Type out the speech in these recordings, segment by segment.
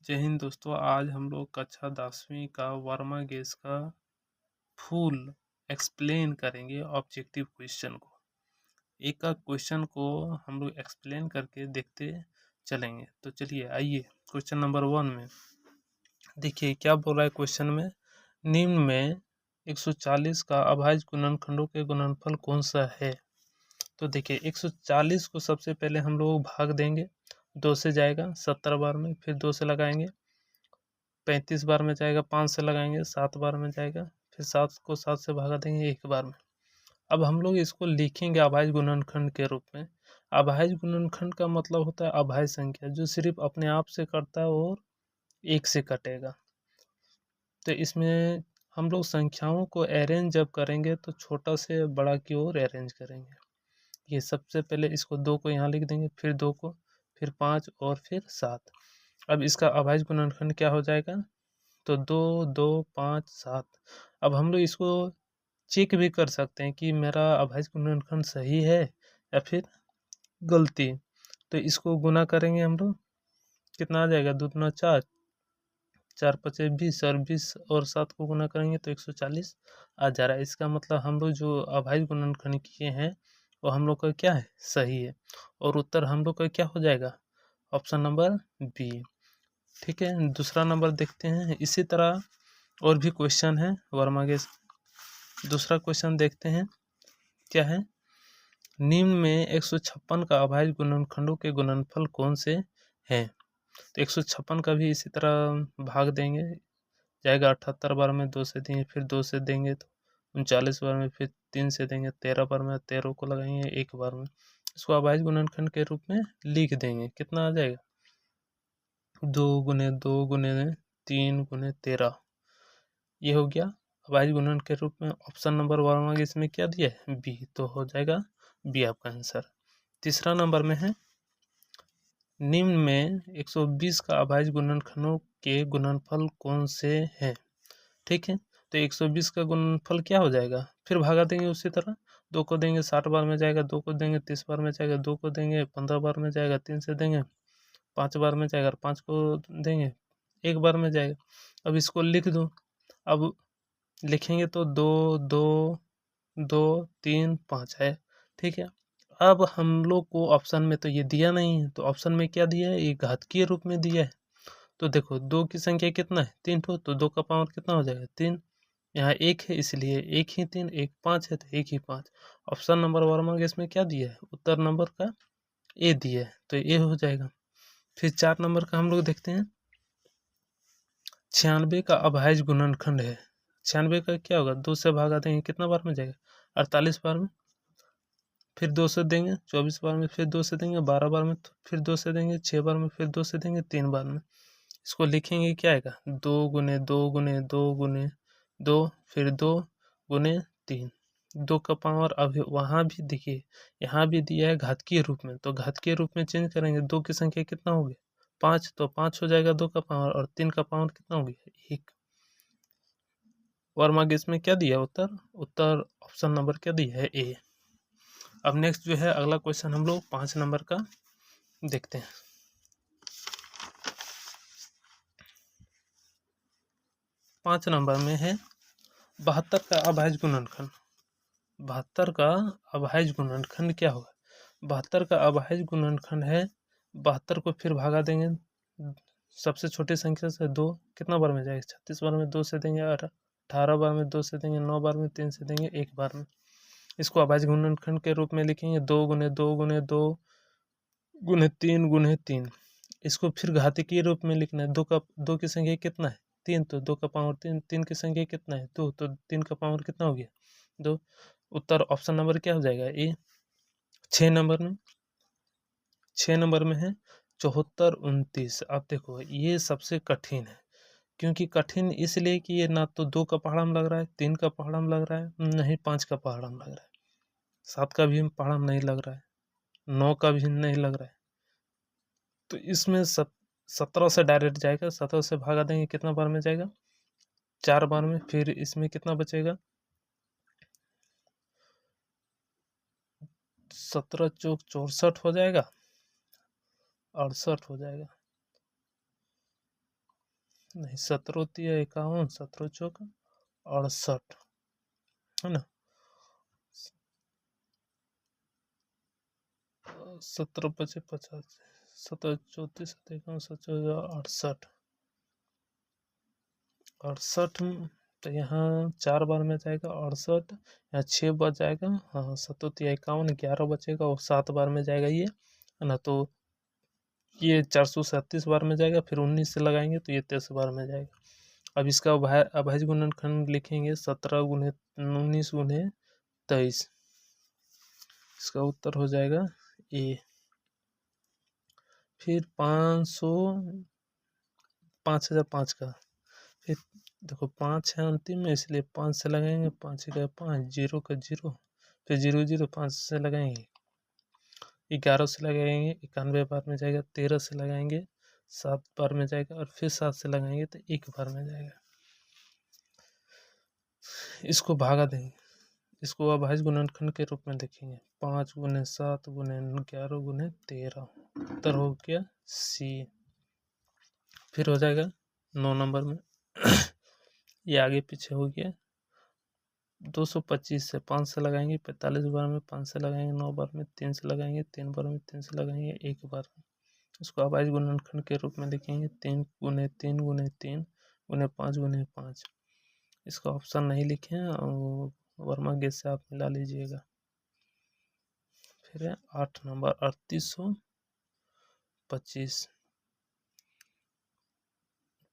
जय हिंद दोस्तों। आज हम लोग कक्षा 10वीं का वर्मा गैस का फुल एक्सप्लेन करेंगे ऑब्जेक्टिव क्वेश्चन को। एक का क्वेश्चन को हम लोग एक्सप्लेन करके देखते चलेंगे। तो चलिए आइए क्वेश्चन नंबर 1 में देखिए क्या बोल रहा है क्वेश्चन में। निम्न में 140 का अभाज्य गुणनखंडों के गुणनफल कौन सा है। तो देखिए 140 को सबसे पहले हम लोग भाग देंगे, 2 से जाएगा 70 बार में, फिर 2 से लगाएंगे 35 बार में जाएगा, 5 से लगाएंगे 7 बार में जाएगा, फिर 7 को 7 से भगा देंगे 1 बार में। अब हम लोग इसको लिखेंगे अभाज्य गुणनखंड के रूप में। अभाज्य गुणनखंड का मतलब होता है अभाज्य संख्या जो सिर्फ अपने आप से कटता है और 1 से कटेगा। तो इसमें हम लोग संख्याओं को अरेंज जब करेंगे तो छोटा से बड़ा की ओर अरेंज करेंगे। ये सबसे पहले इसको 2 को यहाँ लिख देंगे, फिर 2 को, फिर 5 और फिर 7। अब इसका अभाज्य गुणनखंड क्या हो जाएगा, तो 2, 2, 5, 7। अब हम लोग इसको चेक भी कर सकते हैं कि मेरा अभाज्य गुणनखंड सही है या फिर गलती। तो इसको गुना करेंगे हम लोग, कितना आ जाएगा, 2 दूना 4, 4 पचे 20 और 20 और 7 को गुना करेंगे तो 140 आ जा रहा है। इसका मतलब हम लोग जो अभाज्य गुणनखंड किए हैं वो हम लोग का क्या है, सही है। और उत्तर हम लोग का क्या हो जाएगा, ऑप्शन नंबर बी। ठीक है, दूसरा नंबर देखते हैं। इसी तरह और भी क्वेश्चन है वर्मा गैस। दूसरा क्वेश्चन देखते हैं क्या है। निम्न में 156 का अभाज्य गुणनखंडों के गुणनफल कौन से हैं। तो 156 का भी इसी तरह भाग देंगे, जाएगा 78 बार में, 2 से देंगे, फिर 2 से देंगे तो 39 बार में, फिर 3 से देंगे 13 बार में, 13 को लगाएंगे 1 बार में। इसको अभाज्य गुणनखंड के रूप में लिख देंगे, कितना आ जाएगा, 2 गुने 2 गुने 3 गुने 13। ये हो गया अभाज्य गुणन के रूप में। ऑप्शन नंबर 1 में इसमें क्या दिया है, बी, तो हो जाएगा बी आपका आंसर। तीसरा नंबर में है, निम्न में 120 का अभाज्य गुणनखंडों के गुणनफल कौन से हैं। ठीक है, तो 120 का गुणनफल क्या हो जाएगा, फिर भागा देंगे उसी तरह, 2 को देंगे 60 बार में जाएगा, 2 को देंगे 30 बार में जाएगा, 2 को देंगे 15 बार में जाएगा, 3 से देंगे 5 बार में जाएगा, 5 को देंगे 1 बार में जाएगा। अब इसको लिख दो। अब लिखेंगे तो 2, 2, 2, 3, 5 है। ठीक है, अब हम लोग को ऑप्शन में तो ये दिया नहीं है, तो ऑप्शन में क्या दिया है, ये घातीय रूप में दिया है। तो देखो 2 की संख्या कितना है, 3 ठो, तो 2 का पावर कितना हो जाएगा, 3। यहाँ 1 है इसलिए 1 ही 3, 1 5 है तो 1 ही 5। ऑप्शन नंबर वर्मा गैस में क्या दिया है, उत्तर नंबर का ए दिया है, तो ए हो जाएगा। फिर 4 नंबर का हम लोग देखते हैं। 96 का अभाज्य गुणनखंड है। 96 का क्या होगा, 2 से भागा देंगे, कितना बार में जाएगा, 48 बार में, फिर 2 से देंगे 24 बार में, फिर 2 से देंगे 12 बार में, फिर 2 से देंगे 6 बार में, फिर 2 से देंगे 3 बार में। इसको लिखेंगे क्या आएगा, 2 गुने 2 गुने 2 गुने 2, फिर 2 गुने 3। 2 का पावर अभी वहाँ भी देखिए, यहाँ भी दिया है घातीय रूप में, तो घातीय रूप में चेंज करेंगे। 2 की संख्या कितना हो गया, 5, तो 5 हो जाएगा 2 का पावर, और 3 का पावर कितना हो गया, 1। वर्मा गैस में क्या दिया उत्तर, उत्तर ऑप्शन नंबर क्या दिया है, ए। अब नेक्स्ट जो है अगला क्वेश्चन हम लोग 5 नंबर का देखते हैं। 5 नंबर में है 72 का अभाज्य गुणनखंड। 72 का अभाज्य गुणनखंड क्या होगा, 72 का अभाज्य गुणनखंड है, 72 को फिर भागा देंगे सबसे छोटी संख्या से, 2 कितना बार में जाएगा, 36 बार में, 2 से देंगे 18 बार में, 2 से देंगे 9 बार में, 3 से देंगे 1 बार में। इसको अभाज्य गुणनखंड के रूप में लिखेंगे, 2 गुने 2 गुने 2 गुने 3 गुने 3। इसको फिर घातीय रूप में लिखना है। 2 की संख्या कितना है, 3, तो 2 का पावर 3। 3 की संख्या कितना है, 2, तो 3 का पावर कितना हो गया, 2। उत्तर ऑप्शन नंबर क्या हो जाएगा, ए। 6 नंबर में, 6 नंबर में है 74, 29। अब देखो ये सबसे कठिन है, क्योंकि कठिन इसलिए कि ये ना तो 2 का पहाड़म लग रहा है, 3 का पहाड़म लग रहा है, नहीं 5 का पहाड़म लग रहा है, 7 का भी पहाड़म नहीं लग रहा है, 9 का भी नहीं लग रहा है। तो इसमें 17 से डायरेक्ट जाएगा, 17 से भागा देंगे, कितना बार में जाएगा, 4 बार में। फिर इसमें कितना बचेगा, 17 चौक 64 हो जाएगा, 68 हो जाएगा। नहीं, 17×51, 17×4 68, है ना। 17×5 = 50, 17×34 = 68, 68 तो यहाँ 4 बार में जाएगा 68, यहाँ 6 बार जाएगा, हाँ 17×51 11 बचेगा और 7 बार में जाएगा ये, है ना। तो ये 437 बार में जाएगा, फिर 19 से लगाएंगे तो ये 23 बार में जाएगा। अब इसका अभाज्य गुणनखंड लिखेंगे 17×19×23, इसका उत्तर हो जाएगा ए। फिर 5005 का, फिर देखो 5 है अंतिम में, इसलिए 5 से लगाएंगे, 5×5 0 का 0, फिर 0 0 5 से लगाएंगे, 11 से लगाएंगे 91 बार में जाएगा, 13 से लगाएंगे 7 बार में जाएगा, और फिर 7 से लगाएंगे तो 1 बार में जाएगा। इसको भागा देंगे, इसको अभाज्य गुणनखंड के रूप में लिखेंगे 5×7×11×13, उत्तर हो गया सी। फिर हो जाएगा 9 नंबर में ये आगे पीछे हो गया, 225 से 5 से लगाएंगे, 45 बार में 5 से लगाएंगे, 9 बार में 3 से लगाएंगे, 3 बार में 3 से लगाएंगे, 1 बार में। इसको अभाज्य गुणनखंड के रूप में लिखेंगे 3×3×3×5×5। इसका ऑप्शन नहीं लिखे हैं, और वर्मा गेस से आप मिला लीजिएगा। फिर है 8 नंबर 3825,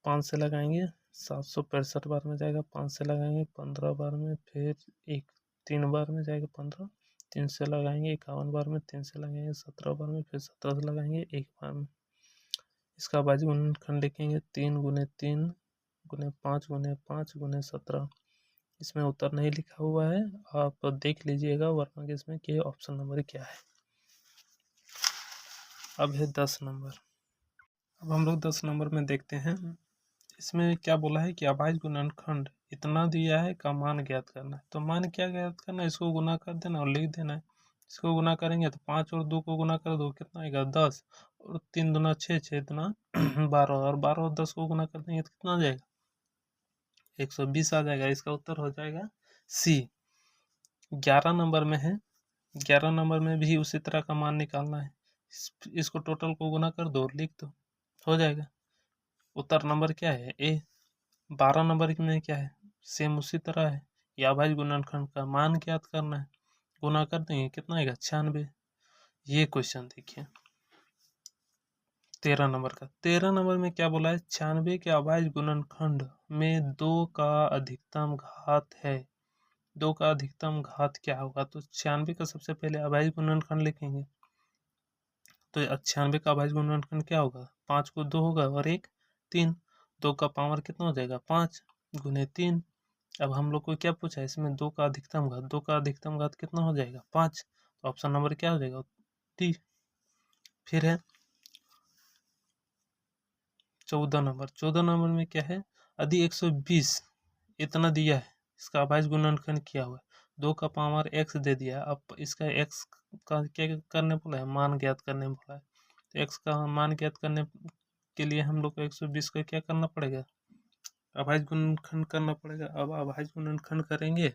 5 से लगाएंगे 765 बार में जाएगा, 5 से लगाएंगे 15 बार में, फिर 3 बार में जाएगा 15, 3 से लगाएंगे 51 बार में, 3 से लगाएंगे 17 बार में, फिर 17 से लगाएंगे 1 बार में। इसका अभाज्य गुणनखंड लिखेंगे 3×3×5×5×17। इसमें उत्तर नहीं लिखा हुआ है, आप देख लीजिएगा वर्मा गेस में कि ऑप्शन नंबर क्या है। अब है 10 नंबर। अब हम लोग 10 नंबर में देखते हैं, इसमें क्या बोला है कि अभाज्य गुणनखंड इतना दिया है का मान ज्ञात करना है। तो मान क्या ज्ञात करना है, इसको गुना कर देना और लिख देना है। इसको गुना करेंगे तो 5 और 2 को गुना कर दो, कितना आएगा 10, और 3 दूना 6, 6 दूना 12, और 12 और 10 को गुना कर देंगे तो कितना आ जाएगा 120 आ जाएगा। इसका उत्तर हो जाएगा सी। 11 नंबर में है, 11 नंबर में भी उसी तरह का मान निकालना है। इसको टोटल को गुना कर दो, लिख दो, हो जाएगा। उत्तर नंबर क्या है ए। 12 नंबर में क्या है, सेम उसी तरह है, या अभाज्य गुणनखंड का मान ज्ञात करना है, गुना कर देंगे कितना आएगा 96। ये क्वेश्चन देखिए 13 नंबर का। 13 नंबर में क्या बोला है, 96 के अभाज्य गुणनखंड में 2 का अधिकतम घात है। 2 का अधिकतम घात क्या होगा, तो 96 का सबसे पहले अभाज्य गुणनखंड लिखेंगे। तो 96 का अभाज्य गुणनखंड क्या होगा, 5 को 2 होगा और 1 3, 2 का पावर कितना हो जाएगा 5 गुने 3। अब हम लोग को क्या पूछा है, इसमें 2 का अधिकतम घात, 2 का अधिकतम घात कितना हो जाएगा 5, तो ऑप्शन नंबर क्या हो जाएगा डी। फिर है 14 नंबर। 14 नंबर में क्या है, यदि 120 इतना दिया है, इसका अभाज्य गुणनखंड किया हुआ है, 2 का पावर x दे दिया, अब इसका x का क्या करने बोला है, मान ज्ञात करने बोला है। तो x का मान ज्ञात करने के लिए हम लोग को 120 का क्या करना पड़ेगा, अभाज्य गुणनखंड करना पड़ेगा। अब अभाज्य गुणनखंड करेंगे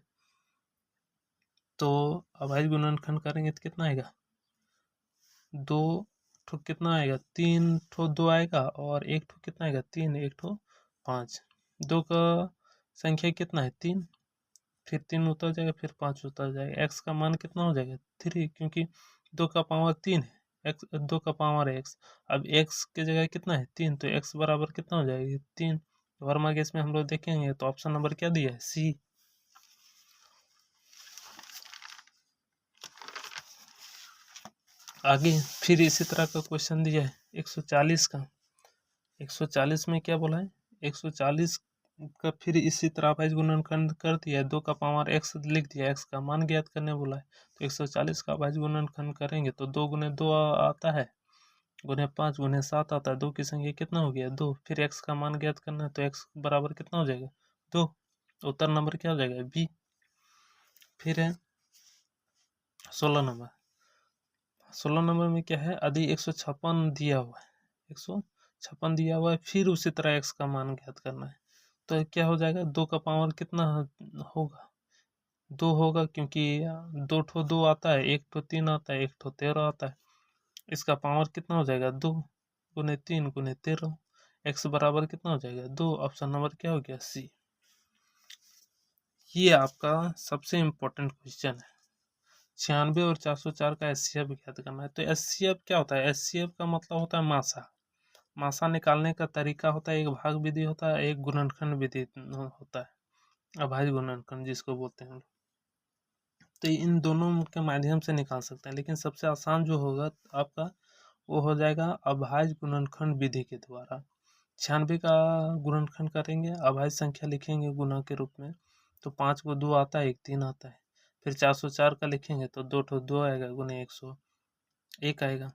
तो अभाज्य गुणनखंड करेंगे तो कितना आएगा, 2 ठो कितना आएगा 3 ठो 2 आएगा, और 1 ठो कितना आएगा 3, 1 ठो 5। 2 का संख्या कितना है 3, फिर 3 उतर जाएगा, फिर 5 उतर जाएगा। x का मान कितना हो जाएगा 3, क्योंकि 2 का पावर 3 है, x 2 का पावर है x। अब x की जगह कितना है 3, तो x बराबर कितना हो जाएगा 3। वर्मा केस में हम लोग देखेंगे तो ऑप्शन नंबर क्या दिया है सी। आगे फिर इसी तरह का क्वेश्चन दिया है 140 का। 140 में क्या बोला है, 140 का फिर इसी तरह अभाज्य गुणनखंड कर दिया है, 2 का पावर x लिख दिया, x का मान ज्ञात करने बोला है। तो 140 का अभाज्य गुणनखंड करेंगे तो 2 गुने 2 आता है, गुने 5 गुने 7 आता है, 2 की संख्या कितना हो गया 2, फिर x का मान ज्ञात करना है, तो x बराबर कितना हो जाएगा 2। उत्तर नंबर क्या हो जाएगा बी। फिर है 16 नंबर। 16 नंबर में क्या है, यदि 156 दिया हुआ है, 56 दिया हुआ है, फिर उसी तरह x का मान ज्ञात करना है। तो क्या हो जाएगा, 2 का पावर कितना होगा, 2 होगा, क्योंकि 2 ठो 2 आता है, 1 ठो 3 आता है, 1 ठो 13 आता है। इसका पावर कितना हो जाएगा, 2 गुने 3 गुने 13, x बराबर कितना हो जाएगा 2। ऑप्शन नंबर क्या हो गया, सी। ये आपका सबसे इम्पोर्टेंट क्वेश्चन है। 96 और 404 का एचसीएफ ज्ञात करना है। तो एचसीएफ क्या होता है, एचसीएफ का मतलब होता है मासा। मासा निकालने का तरीका होता है, एक भाग विधि होता है, एक गुणनखंड विधि होता है, अभाज्य गुणनखंड जिसको बोलते हैं हम लोग। तो इन दोनों के माध्यम से निकाल सकते हैं, लेकिन सबसे आसान जो होगा आपका वो हो जाएगा अभाज्य गुणनखंड विधि के द्वारा। 96 का गुणनखंड करेंगे, अभाज्य संख्या लिखेंगे गुणा के रूप में, तो 5 को 2 आता है, 1 3 आता है। फिर 404 का लिखेंगे तो 2 ठो 2 आएगा, गुने 101 आएगा।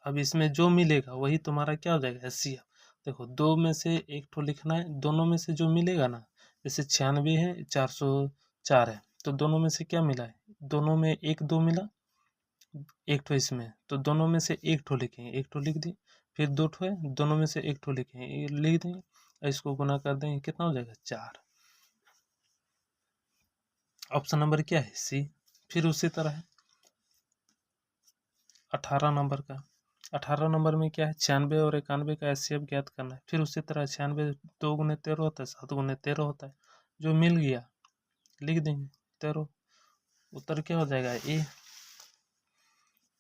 अब इसमें जो मिलेगा वही तुम्हारा क्या हो जाएगा, एचसीएफ। देखो, 2 में से एक ठो लिखना है, दोनों में से जो मिलेगा ना, जैसे 96 है, 404 है, तो दोनों में से क्या मिला है, दोनों में 1 2 मिला, एक ठो इसमें, तो दोनों में से एक ठो लिखेंगे, एक ठो लिख दिए। फिर 2 ठो है, दोनों में से एक ठो लिखेंगे, ये लिख देंगे, इसको गुना कर देंगे, कितना हो जाएगा 4। ऑप्शन नंबर क्या है, सी। फिर उसी तरह है 18 नंबर का। 18 नंबर में क्या है, 96 और 91 का एचसीएफ ज्ञात करना है। फिर उसी तरह 96 2 गुने 13 होता है, 7 गुने 13 होता है, जो मिल गया लिख देंगे 13। उत्तर क्या हो जाएगा, ए।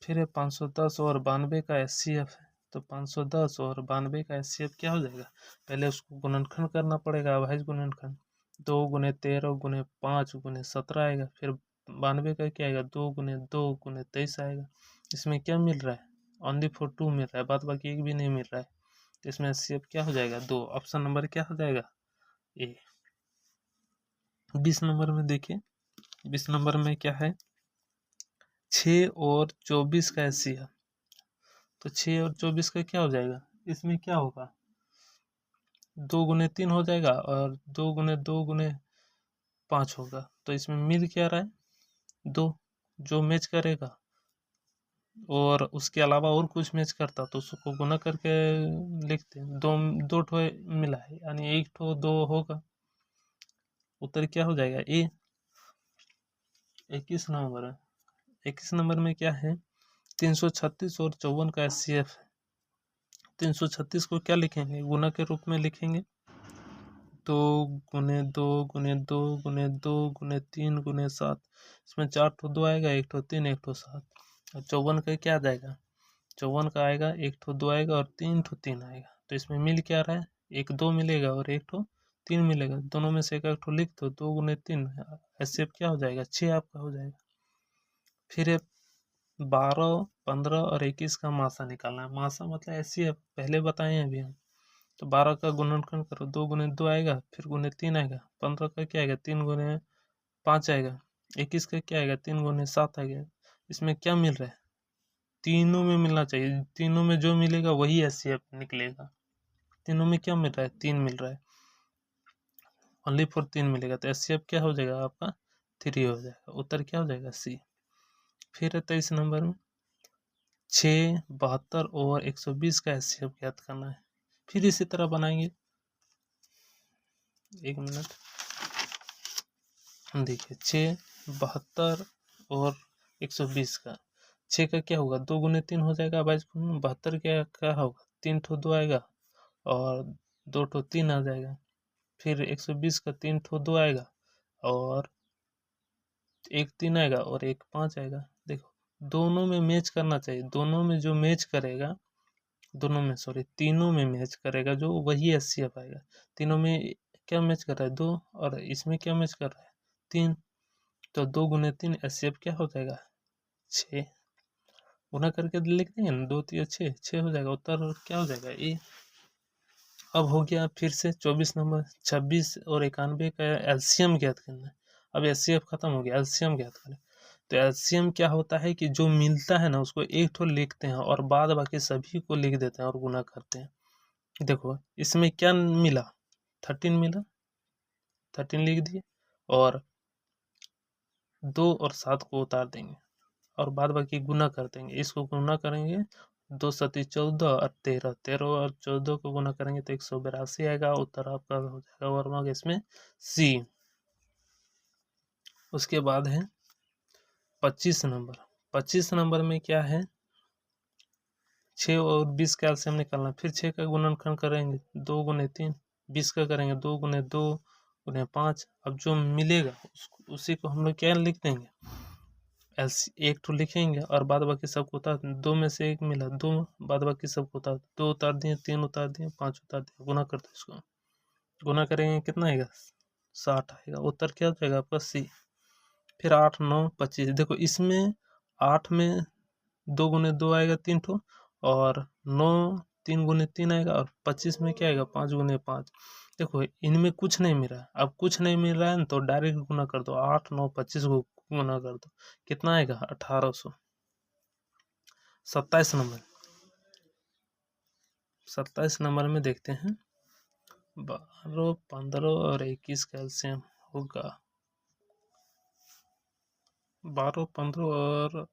फिर है 510 और 92 का एचसीएफ है। तो 510 और 92 का एचसीएफ क्या हो जाएगा, पहले उसको गुणनखंड करना पड़ेगा, अभाज्य गुणनखंड। 2 गुने 13 गुने 5 गुने 17 आएगा। फिर 92 का क्या आएगा, 2 गुने 2 गुने 23 आएगा। इसमें क्या मिल रहा है, ओनली फॉर 2 मिल रहा है, बाद बाकी एक भी नहीं मिल रहा है। तो इसमें एचसीएफ क्या हो जाएगा, 2। ऑप्शन नंबर क्या हो जाएगा, ए। 20 नंबर में देखिए, 20 नंबर में क्या है, 6 और 24 का एचसीएफ। तो 6 और 24 का क्या हो जाएगा, इसमें क्या होगा, 2 गुने 3 हो जाएगा और 2 गुने 2 गुने 5 होगा। तो इसमें मिल क्या रहा है, 2, जो मैच करेगा, और उसके अलावा और कुछ मैच करता तो उसको गुना करके लिखते हैं। 2 2 ठो मिला है, यानी 1 ठो 2 होगा। उत्तर क्या हो जाएगा, ए। 21 नंबर है। 21 नंबर में क्या है, 336 और 54 का एचसीएफ है। 336 को क्या लिखेंगे, गुना के रूप में लिखेंगे, 2 गुने 2 गुने 2 गुने 2 गुने 3 गुने 7। इसमें 4 ठो 2 आएगा, 1 ठो 3 1 ठो 7। और 54 का क्या आ जाएगा, 54 का आएगा 1 ठो 2 आएगा और 3 ठो 3 आएगा। तो इसमें मिल क्या रहा है, 1 2 मिलेगा और 1 ठो 3 मिलेगा, दोनों में से एक ठो लिख दो, 2 गुने 3, ऐसे क्या हो जाएगा, 6 आपका हो जाएगा। फिर 12 15 और 21 का मासा निकालना है। मासा मतलब ऐसी है, पहले बताए हैं अभी हम। तो 12 का गुणनखंड करो, 2 गुने 2 आएगा, फिर गुने 3 आएगा। 15 का क्या आएगा, 3 गुने 5 आएगा। 21 का क्या आएगा, 3 गुने 7 आएगा। इसमें क्या मिल रहा है, तीनों में मिलना चाहिए, तीनों में जो मिलेगा वही एचसीएफ निकलेगा। तीनों में क्या मिल रहा है, 3 मिल रहा है, ओनली फॉर 3 मिलेगा, तो एचसीएफ क्या हो जाएगा आपका, 3 हो जाएगा। उत्तर क्या हो जाएगा, सी। फिर है 23 नंबर में 6 72 और 120 का एचसीएफ ज्ञात करना है। फिर इसी तरह बनाएंगे, एक मिनट। देखिए 6 72 और 120 का, 6 का क्या होगा, 2 गुने 3 हो जाएगा, 72 क्या होगा, 3 ठो 2 आएगा और 2 ठो 3 आ जाएगा। फिर 120 का 3 ठो 2 आएगा और 1 3 आएगा और 1 5 आएगा। देखो, दोनों में मैच करना चाहिए, दोनों में जो मैच करेगा, दोनों में सॉरी तीनों में मैच करेगा जो, वही एचसीएफ आएगा। तीनों में क्या मैच कर रहा है, 2, और इसमें क्या मैच कर रहा है, 3। तो 2 गुने 3 एचसीएफ क्या हो जाएगा, 6। गुना करके लिख देंगे ना, 2 3 6 हो जाएगा। उत्तर क्या हो जाएगा, ए। अब हो गया फिर से 24 नंबर, 26 और 91 का एलसीएम ज्ञात करना है। अब एचसीएफ खत्म हो गया, एलसीएम ज्ञात करें। तो एलसीएम क्या होता है कि जो मिलता है ना उसको एक ठो लिखते हैं और बाद बाकी सभी को लिख देते हैं और गुना करते हैं। देखो इसमें क्या मिला, 13 मिला, 13 लिख दिए, और 2 और 7 को उतार देंगे और बाद बाकी गुना कर देंगे। इसको गुना करेंगे 2 सती 14 और 13, 13 और 14 को गुना करेंगे तो 182 आएगा। उत्तर आपका हो जाएगा वर्मा गैस में सी। उसके बाद है 25 नंबर। 25 नंबर में क्या है, 6 और 20 का एलसीएम निकालना। फिर 6 का गुणनखंड करेंगे, 2 गुने 3, 20 का करेंगे 2 गुने 2 गुने 5। अब जो मिलेगा उसी को हम लोग क्या लिख देंगे, एक तो लिखेंगे और बाद बाकी सबको उतार देंगे। 2 में से 1 मिला, 2 बाद बाकी सबको उतार, 2 उतार दिए, 3 उतार दिए, 5 उतार दिए, गुना कर दो। इसको गुना करेंगे कितना आएगा, 60 आएगा। उत्तर क्या हो जाएगा आपका सी। फिर 8, 9, 25। देखो इसमें 8 में 2 गुने 2 आएगा 3 ठो, और 9 3 गुने 3 आएगा, और 25 में क्या आएगा 5 गुने 5। देखो इनमें कुछ नहीं मिल रहा है। अब कुछ नहीं मिल रहा है ना तो डायरेक्ट गुना कर दो, 8, 9, 25 को गुना कर दो, कितना आएगा 1800। 27 नंबर। 27 नंबर में देखते हैं, 12, 15 और 21 का एलसीएम होगा। 12, 15 और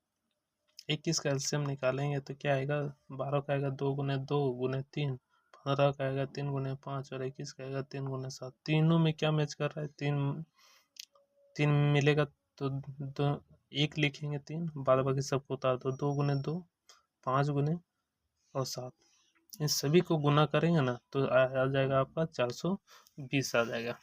21 का एलसीएम निकालेंगे तो क्या आएगा, 12 का आएगा 2 गुने 2 गुने 3, 15 का आएगा 3 गुने 5 और 21 का आएगा 3 गुने 7। तीनों में क्या मैच कर रहा है, 3 मिलेगा तो 2 1 लिखेंगे, 3 बाद बाकी सबको उतार दो, 2 गुने 2, 5 गुने और 7। इन सभी को गुना करेंगे ना तो आ जाएगा आपका 420 आ जाएगा।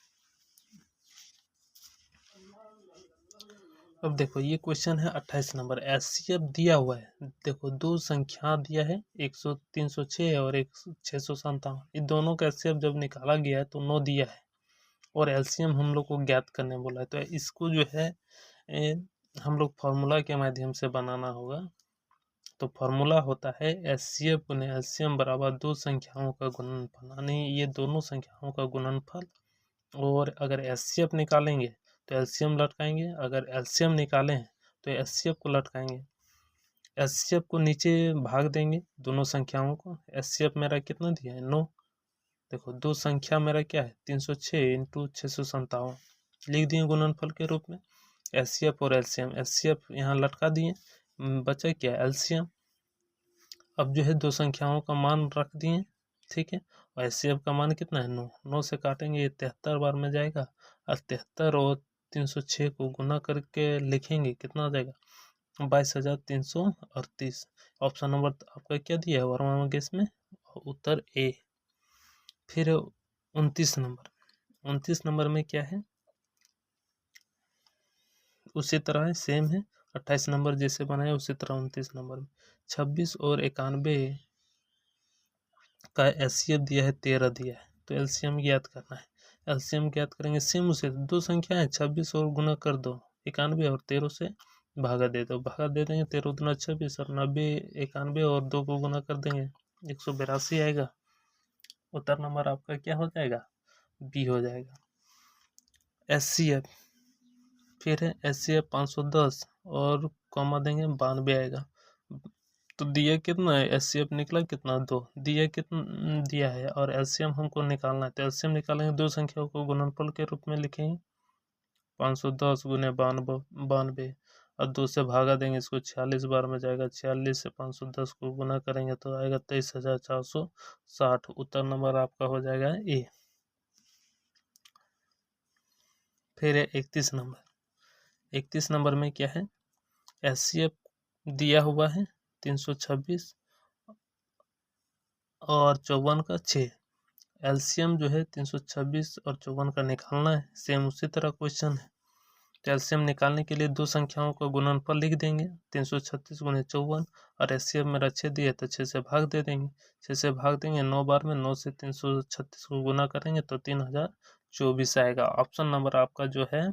अब देखो ये क्वेश्चन है 28 नंबर। एचसीएफ दिया हुआ है, देखो दो संख्या दिया है, 306 और 657। ये दोनों का एचसीएफ जब निकाला गया है तो 9 दिया है, और एलसीएम हम लोग को ज्ञात करने बोला है। तो इसको जो है हम लोग फॉर्मूला के माध्यम से बनाना होगा। तो फॉर्मूला होता है एचसीएफ गुने एलसीएम बराबर दो संख्याओं का गुणनफल, यानी ये दोनों संख्याओं का गुणनफल। और अगर एचसीएफ निकालेंगे तो एलसीएम लटकाएंगे, अगर एलसीएम निकालें तो एचसीएफ को लटकाएंगे। एचसीएफ को नीचे भाग देंगे दोनों संख्याओं को। एचसीएफ मेरा कितना दिया है 9। देखो दो संख्या मेरा क्या है 306 इंटू 657 लिख दिए गुणनफल के रूप में। एचसीएफ और एलसीएम, एचसीएफ यहाँ लटका दिए, बचा क्या एलसीएम। अब जो है दो संख्याओं का मान रख दिए, ठीक है। और एचसीएफ का मान कितना है 9, 9 से काटेंगे ये 73 बार में जाएगा, और 73 और 306 को गुना करके लिखेंगे कितना आ जाएगा 22,338। ऑप्शन नंबर आपका क्या दिया है वर्मा गैस में, उत्तर ए। फिर 29 नंबर। 29 नंबर में क्या है, उसी तरह है, सेम है। 28 नंबर जैसे बनाए उसी तरह 29 नंबर में 26 और 91 का एचसीएफ दिया है 13 दिया है, तो एलसीएम ज्ञात करना है। एलसीएम ज्ञात करेंगे सेम उसे, दो संख्या है 26 और गुना कर दो 91 और 13 से भागा दे दो, भागा दे देंगे 13 दूना 26 और 90 91 और 2 को गुना कर देंगे 182 आएगा। उत्तर नंबर आपका क्या हो जाएगा, बी हो जाएगा। एचसीएफ फिर है एचसीएफ 510 और कॉमा देंगे 92 आएगा। तो दिया कितना है, एचसीएफ निकला कितना 2, दिया कितना दिया है, और एलसीएम हमको निकालना है। तो एलसीएम निकालेंगे दो संख्याओं को गुणनफल के रूप में लिखेंगे, 510 गुने 92 और 2 से भागा देंगे इसको, 46 बार में जाएगा। 46 से 510 को गुना करेंगे तो आएगा 23,460। उत्तर नंबर आपका हो जाएगा ए। फिर है 31 नंबर। 31 नंबर में क्या है, एचसीएफ दिया हुआ है 326 और 54 का 6। एलसीएम जो है 326 और 54 का निकालना है, सेम उसी तरह क्वेश्चन है। तो एलसीएम निकालने के लिए दो संख्याओं का गुणनफल लिख देंगे, 336 गुने 54, और एचसीएफ मेरा 6 दिया तो 6 से भाग दे देंगे। 6 से भाग देंगे 9 बार में, 9 से 336 को गुना करेंगे तो 3024 आएगा। ऑप्शन नंबर आपका जो है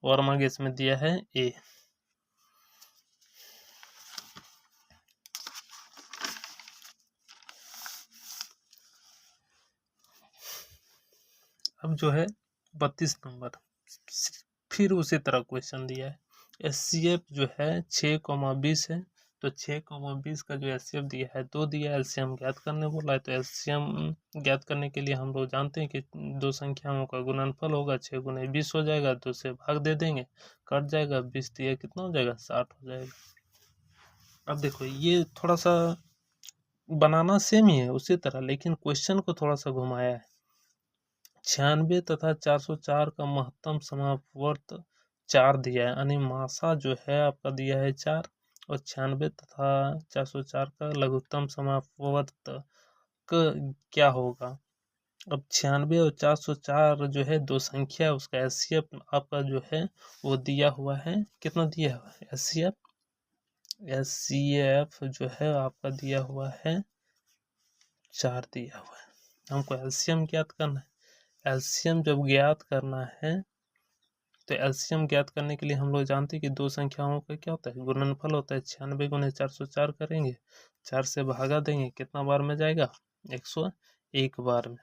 वर्मा गैस में दिया है ए। अब जो है 32 नंबर, फिर उसी तरह क्वेश्चन दिया है। एचसीएफ जो है 6,20 है, तो 6,20 का जो एचसीएफ दिया है 2 दिया है, एलसीएम ज्ञात करने बोला है। तो एलसीएम ज्ञात करने के लिए हम लोग जानते हैं कि दो संख्याओं का गुणनफल होगा, 6 गुने 20 हो जाएगा, 2 से भाग दे देंगे, कट जाएगा, 20 दिया कितना हो जाएगा 60 हो जाएगा। अब देखो ये थोड़ा सा बनाना सेम ही है उसी तरह, लेकिन क्वेश्चन को थोड़ा सा घुमाया है। 96 तथा 404 का महत्तम समावर्त 4 दिया है, यानी मासा जो है आपका दिया है 4, और 96 तथा 404 का लघुत्तम समावर्त क्या होगा। अब 96 और 404 जो है दो संख्या, उसका एचसीएफ आपका जो है वो दिया हुआ है, कितना दिया हुआ है एचसीएफ जो है आपका दिया हुआ है 4 दिया हुआ है। हमको एलसीएम ज्ञात करना है। एलसीएम जब ज्ञात करना है तो एलसीएम ज्ञात करने के लिए हम लोग जानते हैं कि दो संख्याओं का क्या होता है, गुणनफल होता है। 96 गुने 404 करेंगे, 4 से भागा देंगे, कितना बार में जाएगा, 101 बार में।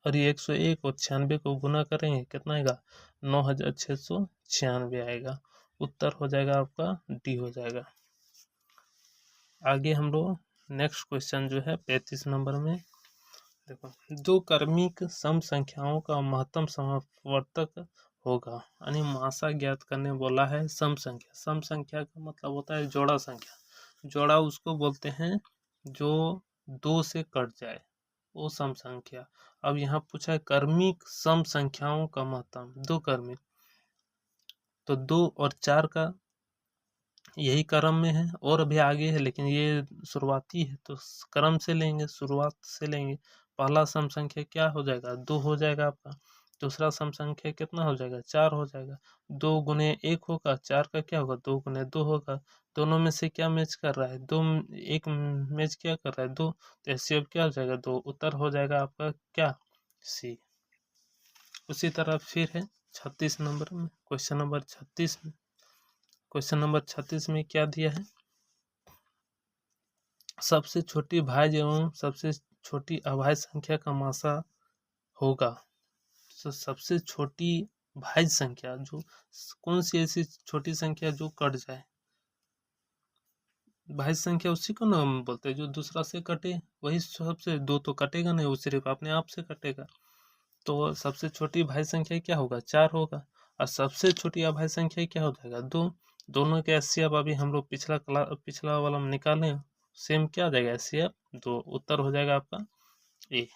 और ये 101 और 96 को गुना करेंगे, कितना आएगा, 9696 आएगा। उत्तर हो जाएगा आपका डी हो जाएगा। आगे हम लोग नेक्स्ट क्वेश्चन जो है 35 नंबर में देखो, दो क्रमिक सम संख्याओं का महत्तम समावर्तक होगा, यानी मासा ज्ञात करने बोला है। सम संख्या, सम संख्या का मतलब होता है जोड़ा संख्या। जोड़ा उसको बोलते हैं जो 2 से कट जाए, वो सम संख्या। अब यहाँ पूछा है क्रमिक सम संख्याओं का महत्तम, दो क्रमिक, तो 2 और 4 का यही क्रम में है, और अभी आगे है, लेकिन ये शुरुआती है तो क्रम से लेंगे, शुरुआत से लेंगे। पहला सम संख्या क्या हो जाएगा, 2 हो जाएगा आपका। दूसरा सम संख्या कितना हो जाएगा, 4 हो जाएगा। 2 गुने 1 होगा, 4 का क्या होगा, 2 गुने 2 होगा। दोनों में से क्या मैच कर रहा है, दो, एक मैच क्या कर रहा है, 2, तो ऐसे अब क्या हो जाएगा, 2। उत्तर हो जाएगा आपका क्या, सी। उसी तरह फिर है 36 नंबर में, क्वेश्चन नंबर 36 में। क्वेश्चन नंबर 36 में क्या दिया है, सबसे छोटी भाज्य एवं सबसे छोटी अभाज्य संख्या का मासा होगा। तो सबसे छोटी भाज्य संख्या जो, कौन सी ऐसी छोटी संख्या जो कट जाए, भाज्य संख्या उसी को ना हम बोलते हैं जो दूसरा से कटे, वही सबसे, दो तो कटेगा नहीं, वो सिर्फ अपने आप से कटेगा। तो सबसे छोटी भाज्य संख्या क्या होगा, 4 होगा। और सबसे छोटी अभाज्य संख्या क्या हो जाएगा, 2। दोनों के एचसीएफ अभी हम लोग पिछला वाला में निकाले, सेम क्या आ जाएगा, एचसीएफ 2। उत्तर हो जाएगा आपका ए।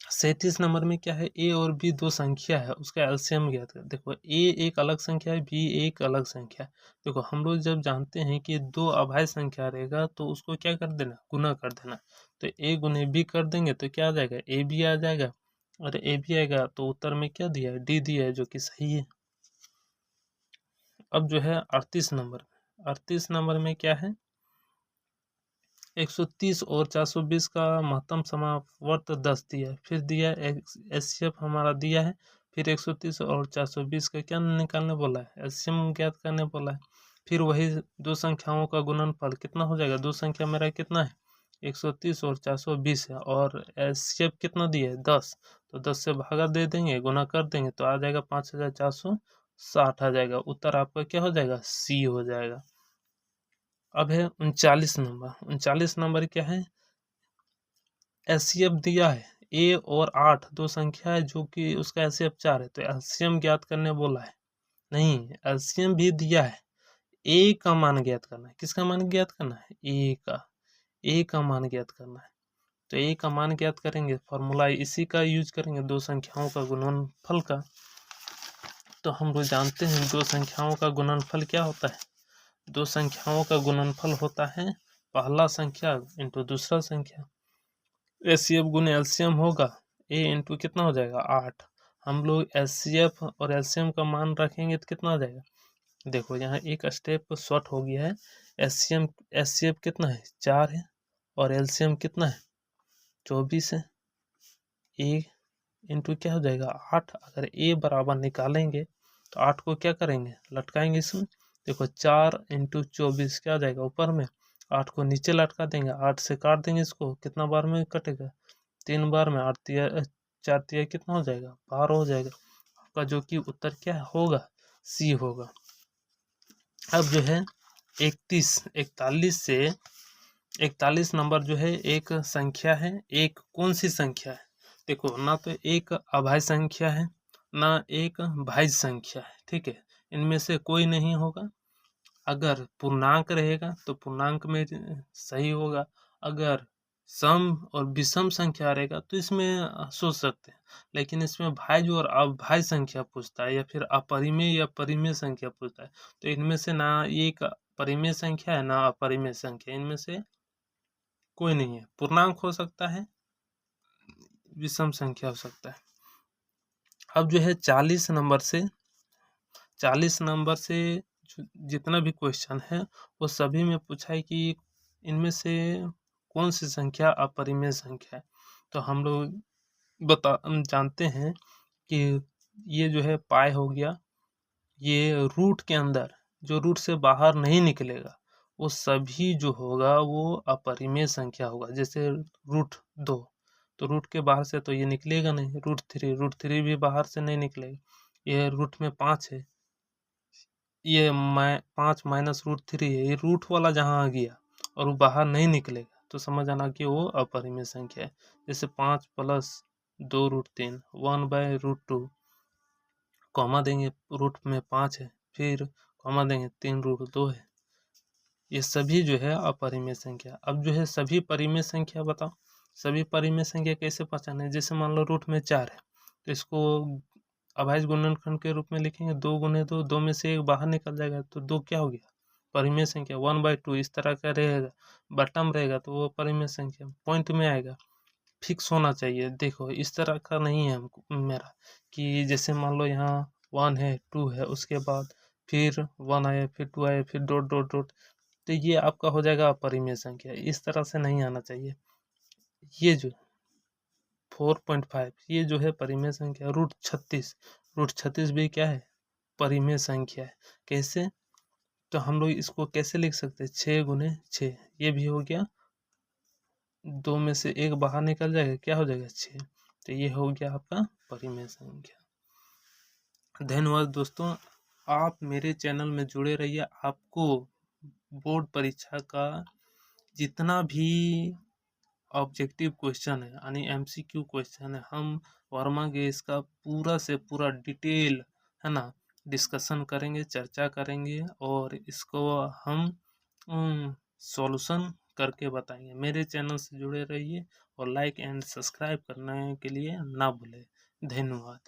37 नंबर में क्या है, ए और बी दो संख्या है, उसका एलसीएम ज्ञात कर। देखो ए एक अलग संख्या है, बी एक अलग संख्या है। देखो हम लोग जब जानते हैं कि दो अभाज्य संख्या रहेगा तो उसको क्या कर देना, गुना कर देना। तो ए गुने बी कर देंगे तो क्या आ जाएगा, ए बी आ जाएगा। और ए बी आएगा तो उत्तर में क्या दिया है, डी दिया है, जो कि सही है। अब जो है 38 नंबर में, 38 नंबर में क्या है, 130 और 420 का महत्तम समावर्त 10 दिया है, फिर दिया है एचसीएफ हमारा दिया है, फिर 130 और 420 का क्या निकालने बोला है, एलसीएम ज्ञात करने बोला है। फिर वही दो संख्याओं का गुणनफल कितना हो जाएगा, दो संख्या मेरा कितना है, 130 और 420 है, और एचसीएफ कितना दिया है, 10। तो 10 से भागा दे देंगे, गुना कर देंगे तो आ जाएगा 5460 आ जाएगा। उत्तर आपका क्या हो जाएगा, सी हो जाएगा। अब है 39 नंबर, 39 नंबर क्या है, एचसीएफ दिया है ए और 8 दो संख्या है जो कि उसका एचसीएफ 4 है, तो एलसीएम ज्ञात करने बोला है। नहीं, एलसीएम भी दिया है, ए का मान ज्ञात करना है। किसका मान ज्ञात करना है, ए का मान ज्ञात करना है। तो ए का मान ज्ञात करेंगे, फॉर्मूला इसी का यूज करेंगे, दो संख्याओं का गुणनफल का। तो हम लोग जानते हैं दो संख्याओं का गुणनफल क्या होता है, दो संख्याओं का गुणनफल होता है पहला संख्या इंटू दूसरा संख्या। एचसीएफ गुने एलसीएम होगा, ए इंटू कितना हो जाएगा, 8। हम लोग एचसीएफ और एलसीएम का मान रखेंगे तो कितना आ जाएगा, देखो यहाँ एक स्टेप शॉर्ट हो गया है। एचसीएफ कितना है, 4 है, और एलसीएम कितना है, 24 है। ए इंटू क्या हो जाएगा, 8। अगर ए बराबर निकालेंगे तो 8 को क्या करेंगे, लटकाएंगे इसमें। देखो 4 इंटू 24 क्या आ जाएगा, ऊपर में 8 को नीचे लटका देंगे, 8 से काट देंगे इसको, कितना बार में कटेगा, 3 बार में। 8 तिया 4 तिया कितना हो जाएगा, 12 हो जाएगा आपका, जो कि उत्तर क्या होगा, सी होगा। अब जो है 41 नंबर जो है एक संख्या है, एक कौन सी संख्या है, देखो ना तो एक अभाज्य संख्या है ना एक भाज्य संख्या है, ठीक है, इनमें से कोई नहीं होगा। अगर पूर्णांक रहेगा तो पूर्णांक में सही होगा, अगर सम और विषम संख्या रहेगा तो इसमें सोच सकते हैं, लेकिन इसमें भाज्य और अभाज्य संख्या पूछता है या फिर अपरिमेय या परिमेय संख्या पूछता है, तो इनमें से ना एक परिमेय संख्या है ना अपरिमेय संख्या, इनमें से कोई नहीं है। पूर्णांक हो सकता है, विषम संख्या हो सकता है। अब जो है 40 नंबर से जितना भी क्वेश्चन है वो सभी में पूछा है कि इनमें से कौन सी संख्या अपरिमेय संख्या है। तो हम लोग जानते हैं कि ये जो है पाई हो गया, ये रूट के अंदर जो रूट से बाहर नहीं निकलेगा वो सभी जो होगा वो अपरिमेय संख्या होगा। जैसे √2, तो रूट के बाहर से तो ये निकलेगा नहीं। √3 भी बाहर से नहीं निकलेगा। ये रूट में 5 है, ये 5 माइनस √3 है, ये रूट वाला जहाँ आ गया और वो बाहर नहीं निकलेगा तो समझ आना कि वो अपरिमेय संख्या है। जैसे 5 प्लस 2√3 1/√2, कॉमा देंगे, रूट में 5 है, फिर कॉमा देंगे 3√2 है। ये सभी जो है अपरिमेय संख्या। अब जो है सभी परिमेय संख्या बताओ। सभी परिमेय संख्या कैसे पहचाने? जैसे मान लो रूट में 4 है तो इसको अभाज्य गुणनखंड के रूप में लिखेंगे, 2 गुने 2, 2 में से 1 बाहर निकल जाएगा तो 2 क्या हो गया? परिमेय संख्या। 1/2 इस तरह का रहेगा, बटम रहेगा तो वो परिमेय संख्या पॉइंट में आएगा, फिक्स होना चाहिए। देखो इस तरह का नहीं है हमको मेरा, कि जैसे मान लो यहाँ 1 है 2 है उसके बाद फिर 1 आया फिर 2 आया फिर डॉट डॉट डॉट, तो ये आपका हो जाएगा अपरिमेय संख्या। इस तरह से नहीं आना चाहिए। ये जो 4.5 ये जो है परिमेय संख्या। √36 भी क्या है? परिमेय संख्या है। कैसे? तो हम लोग इसको कैसे लिख सकते हैं? 6 गुने 6, ये भी हो गया, 2 में से 1 बाहर निकल जाएगा, क्या हो जाएगा? 6। तो ये हो गया आपका परिमेय संख्या। धन्यवाद दोस्तों, आप मेरे चैनल में जुड़े रहिए। आपको बोर्ड परीक्षा का जितना भी ऑब्जेक्टिव क्वेश्चन है यानी MCQ क्वेश्चन है, हम वर्मा गेस का पूरा से पूरा डिटेल है ना डिस्कशन करेंगे, चर्चा करेंगे और इसको हम सॉल्यूशन करके बताएंगे। मेरे चैनल से जुड़े रहिए और लाइक एंड सब्सक्राइब करने के लिए ना भूलें। धन्यवाद।